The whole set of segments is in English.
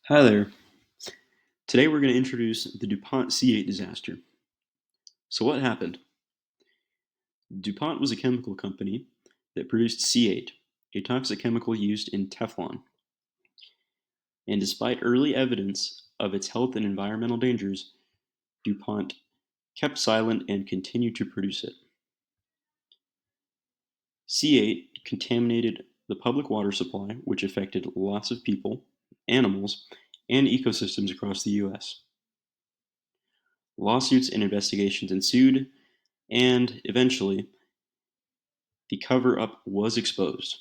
Hi there. Today we're going to introduce the Dupont C8 disaster. So what happened? Dupont was a chemical company that produced C8, a toxic chemical used in Teflon. And despite early evidence of its health and environmental dangers, Dupont kept silent and continued to produce it. C8 contaminated the public water supply, which affected lots of people, animals, and ecosystems across the US. Lawsuits and investigations ensued, and eventually, the cover-up was exposed,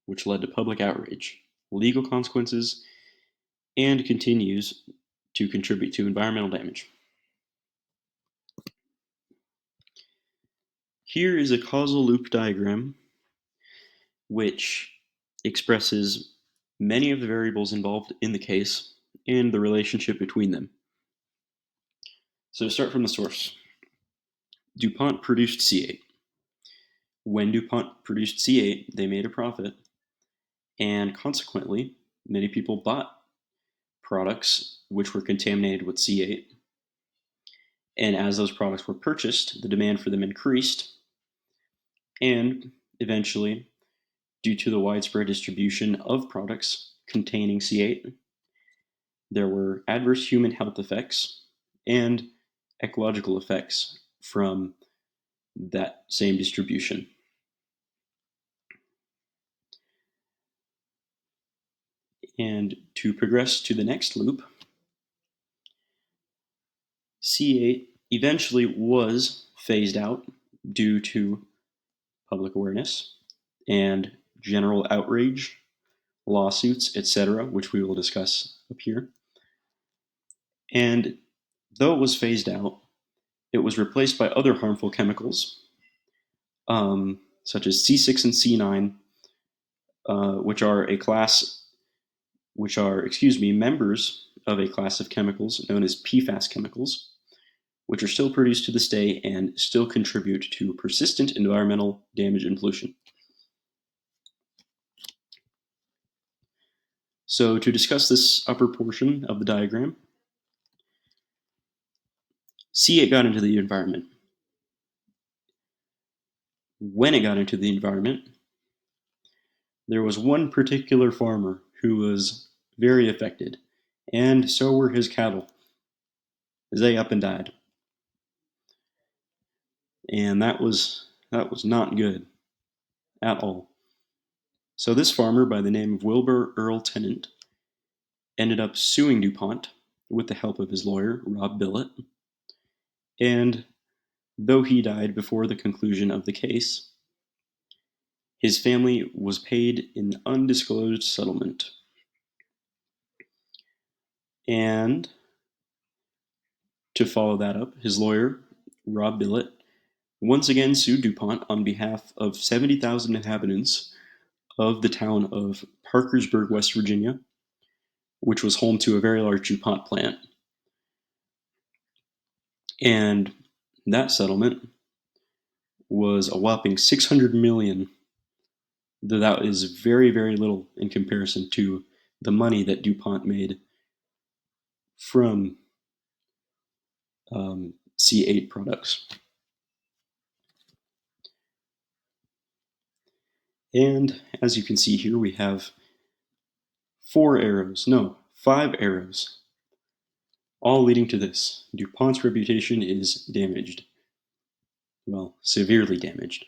which led to public outrage, legal consequences, and continues to contribute to environmental damage. Here is a causal loop diagram which expresses many of the variables involved in the case and the relationship between them. So to start from the source, DuPont produced C8. When DuPont produced C8, they made a profit, and consequently, many people bought products which were contaminated with C8. And as those products were purchased, the demand for them increased. And eventually, due to the widespread distribution of products containing C8, there were adverse human health effects and ecological effects from that same distribution. And to progress to the next loop, C8 eventually was phased out due to public awareness and general outrage, lawsuits, etc., which we will discuss up here. And though it was phased out, it was replaced by other harmful chemicals, such as C6 and C9, which are members of a class of chemicals known as PFAS chemicals, which are still produced to this day and still contribute to persistent environmental damage and pollution. So to discuss this upper portion of the diagram, C8 got into the environment. When it got into the environment, there was one particular farmer who was very affected, and so were his cattle. They up and died. And that was not good at all. So this farmer, by the name of Wilbur Earl Tennant, ended up suing DuPont with the help of his lawyer, Rob Billet. And though he died before the conclusion of the case, his family was paid an undisclosed settlement. And to follow that up, his lawyer, Rob Billet, once again sued DuPont on behalf of 70,000 inhabitants of the town of Parkersburg, West Virginia, which was home to a very large DuPont plant. And that settlement was a whopping $600 million. Though that is very, very little in comparison to the money that DuPont made from C8 products. And as you can see here, we have 5 arrows, all leading to this. DuPont's reputation is damaged. Well, severely damaged.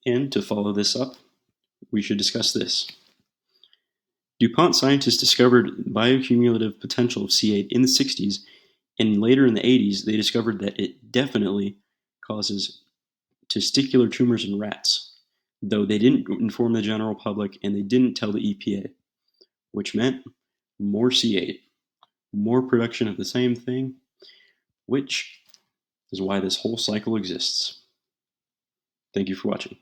And to follow this up, we should discuss this. DuPont scientists discovered bioaccumulative potential of C8 in the 60s, and later in the 80s, they discovered that it definitely causes testicular tumors in rats, though they didn't inform the general public and they didn't tell the EPA, which meant more C8, more production of the same thing, which is why this whole cycle exists. Thank you for watching.